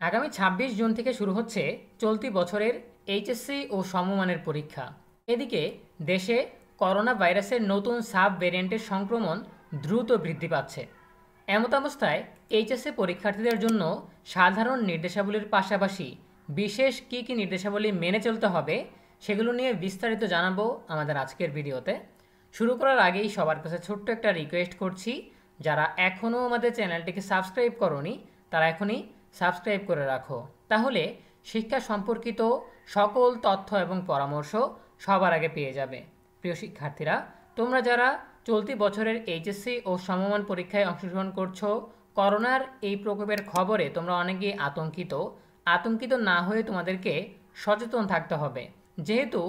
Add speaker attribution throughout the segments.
Speaker 1: আগামী ২৬ জুন থেকে শুরু হচ্ছে চলতি বছরের এইচএসসি ও সমমানের পরীক্ষা। এদিকে দেশে করোনা ভাইরাসের নতুন সাব ভ্যারিয়েন্টের সংক্রমণ দ্রুত বৃদ্ধি পাচ্ছে। এমতাবস্থায় এইচএসসি পরীক্ষার্থীদের জন্য সাধারণ নির্দেশাবলীর পাশাপাশি বিশেষ কী কী নির্দেশাবলী মেনে চলতে হবে সেগুলো নিয়ে বিস্তারিত জানাবো আমাদের আজকের ভিডিওতে। শুরু করার আগেই সবার কাছে ছোট্ট একটা রিকোয়েস্ট করছি, যারা এখনও আমাদের চ্যানেলটিকে সাবস্ক্রাইব করোনি তারা এখনই সাবস্ক্রাইব করে রাখো, তাহলে শিক্ষা সম্পর্কিত সকল তথ্য এবং পরামর্শ সবার আগে পেয়ে যাবে। প্রিয় শিক্ষার্থীরা, তোমরা যারা চলতি বছরের এইচএসসি ও সমমান পরীক্ষায় অংশগ্রহণ করছো, করোনার এই প্রকোপের খবরে তোমরা অনেকেই আতঙ্কিত না হয়ে তোমাদেরকে সচেতন থাকতে হবে। যেহেতু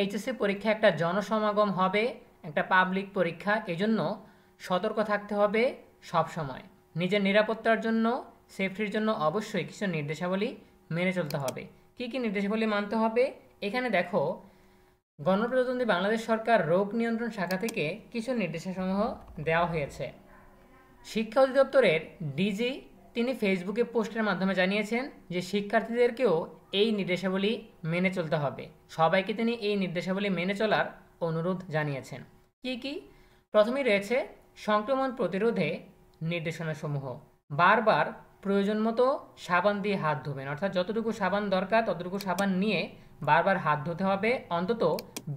Speaker 1: এইচএসসি পরীক্ষা একটা জনসমাগম হবে, একটা পাবলিক পরীক্ষা, এজন্য সতর্ক থাকতে হবে সব সময়। নিজের নিরাপত্তার জন্য, সেফটির জন্য অবশ্যই কিছু নির্দেশাবলী মেনে চলতে হবে। কী কী নির্দেশাবলী মানতে হবে এখানে দেখো। গণপ্রজাতন্ত্রী বাংলাদেশ সরকার রোগ নিয়ন্ত্রণ শাখা থেকে কিছু নির্দেশাসমূহ দেওয়া হয়েছে। শিক্ষা অধিদপ্তরের ডিজি তিনি ফেসবুকে পোস্টের মাধ্যমে জানিয়েছেন যে শিক্ষার্থীদেরকেও এই নির্দেশাবলী মেনে চলতে হবে। সবাইকে তিনি এই নির্দেশাবলী মেনে চলার অনুরোধ জানিয়েছেন। কি কি? প্রথমেই রয়েছে সংক্রমণ প্রতিরোধে নির্দেশনাসমূহ। বারবার প্রয়োজন মতো সাবান দিয়ে হাত ধোবেন, অর্থাৎ যতটুকু সাবান দরকার ততটুকু সাবান নিয়ে বারবার হাত ধুতে হবে অন্তত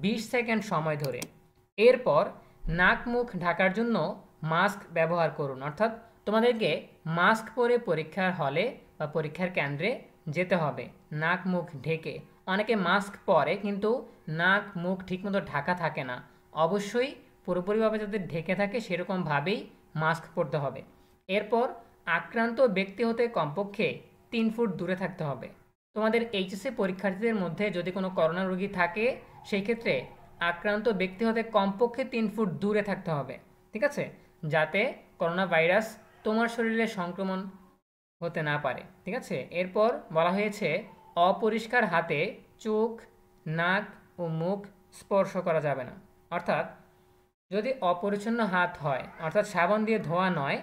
Speaker 1: 20 সেকেন্ড সময় ধরে। এরপর নাক মুখ ঢাকার জন্য মাস্ক ব্যবহার করুন, অর্থাৎ তোমাদেরকে মাস্ক পরে পরীক্ষার হলে বা পরীক্ষার কেন্দ্রে যেতে হবে নাক মুখ ঢেকে। অনেকে মাস্ক পরে কিন্তু নাক মুখ ঠিকমতো ঢাকা থাকে না। অবশ্যই পুরোপুরিভাবে যাতে ঢেকে থাকে সেরকমভাবেই মাস্ক পরতে হবে। এরপর আক্রান্ত ব্যক্তি হতে কমপক্ষে 3 ফুট দূরে থাকতে হবে। তোমাদের এইচএসসি পরীক্ষার্থীদের মধ্যে যদি কোনো করোনা রোগী থাকে সেই ক্ষেত্রে আক্রান্ত ব্যক্তি হতে কমপক্ষে 3 ফুট দূরে থাকতে হবে, ঠিক আছে, যাতে করোনা ভাইরাস তোমার শরীরে সংক্রমণ হতে না পারে, ঠিক আছে। এরপর বলা হয়েছে অপরিষ্কার হাতে চোখ, নাক ও মুখ স্পর্শ করা যাবে না। অর্থাৎ যদি অপরিচ্ছন্ন হাত হয়, অর্থাৎ সাবান দিয়ে ধোয়া নয়,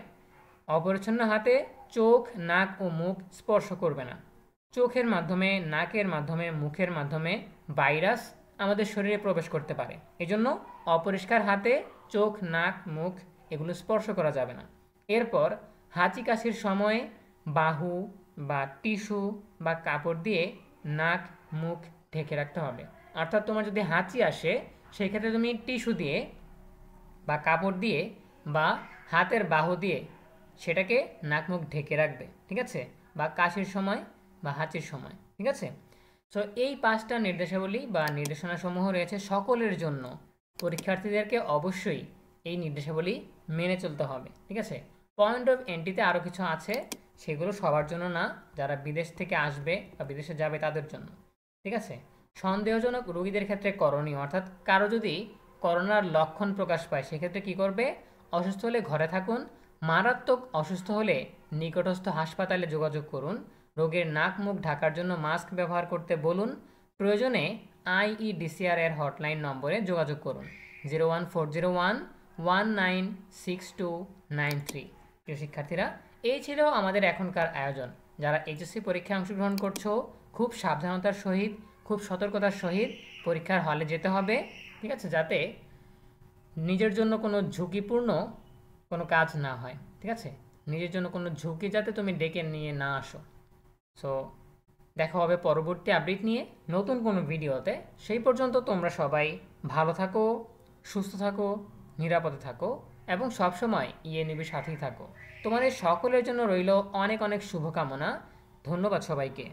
Speaker 1: অপরিচ্ছন্ন হাতে চোখ, নাক ও মুখ স্পর্শ করবে না। চোখের মাধ্যমে, নাকের মাধ্যমে, মুখের মাধ্যমে ভাইরাস আমাদের শরীরে প্রবেশ করতে পারে। এজন্য অপরিষ্কার হাতে চোখ, নাক, মুখ এগুলো স্পর্শ করা যাবে না। এরপর হাঁচি কাশির সময় বাহু বা টিস্যু বা কাপড় দিয়ে নাক মুখ ঢেকে রাখতে হবে। অর্থাৎ তোমার যদি হাঁচি আসে সেই ক্ষেত্রে তুমি টিস্যু দিয়ে বা কাপড় দিয়ে বা হাতের বাহু দিয়ে সেটাকে নাক মুখ ঢেকে রাখবে, ঠিক আছে, বা কাশির সময় বা হাঁচির সময়, ঠিক আছে। সো এই 5টা নির্দেশাবলী বা নির্দেশনাসমূহ রয়েছে সকলের জন্য। পরীক্ষার্থীদেরকে অবশ্যই এই নির্দেশাবলী মেনে চলতে হবে, ঠিক আছে। পয়েন্ট অফ এন্ট্রিতে আরও কিছু আছে, সেগুলো সবার জন্য না, যারা বিদেশ থেকে আসবে বা বিদেশে যাবে তাদের জন্য, ঠিক আছে। সন্দেহজনক রোগীদের ক্ষেত্রে করণীয়, অর্থাৎ কারো যদি করোনার লক্ষণ প্রকাশ পায় সেক্ষেত্রে কী করবে? অসুস্থ হলে ঘরে থাকুন, মারাত্মক অসুস্থ হলে নিকটস্থ হাসপাতালে যোগাযোগ করুন, রোগীর নাক মুখ ঢাকার জন্য মাস্ক ব্যবহার করতে বলুন, প্রয়োজনে IEDCR এর হটলাইন নম্বরে যোগাযোগ করুন 01401196293। প্রিয় শিক্ষার্থীরা, এই ছিল আমাদের এখনকার আয়োজন। যারা এইচএসসি পরীক্ষায় অংশগ্রহণ করছো, খুব সাবধানতার সহিত, খুব সতর্কতার সহিত পরীক্ষার হলে যেতে হবে, ঠিক আছে, যাতে নিজের জন্য কোনো ঝুঁকিপূর্ণ কোনো কাজ না হয়, ঠিক আছে, নিজের জন্য কোনো ঝুঁকি যাতে তুমি ডেকে নিয়ে না আসো। সো দেখা হবে পরবর্তী আপডেট নিয়ে নতুন কোনো ভিডিওতে। সেই পর্যন্ত তোমরা সবাই ভালো থাকো, সুস্থ থাকো, নিরাপদে থাকো এবং সবসময় ইএনবির সাথেই থাকো। তোমাদের সকলের জন্য রইল অনেক অনেক শুভকামনা। ধন্যবাদ সবাইকে।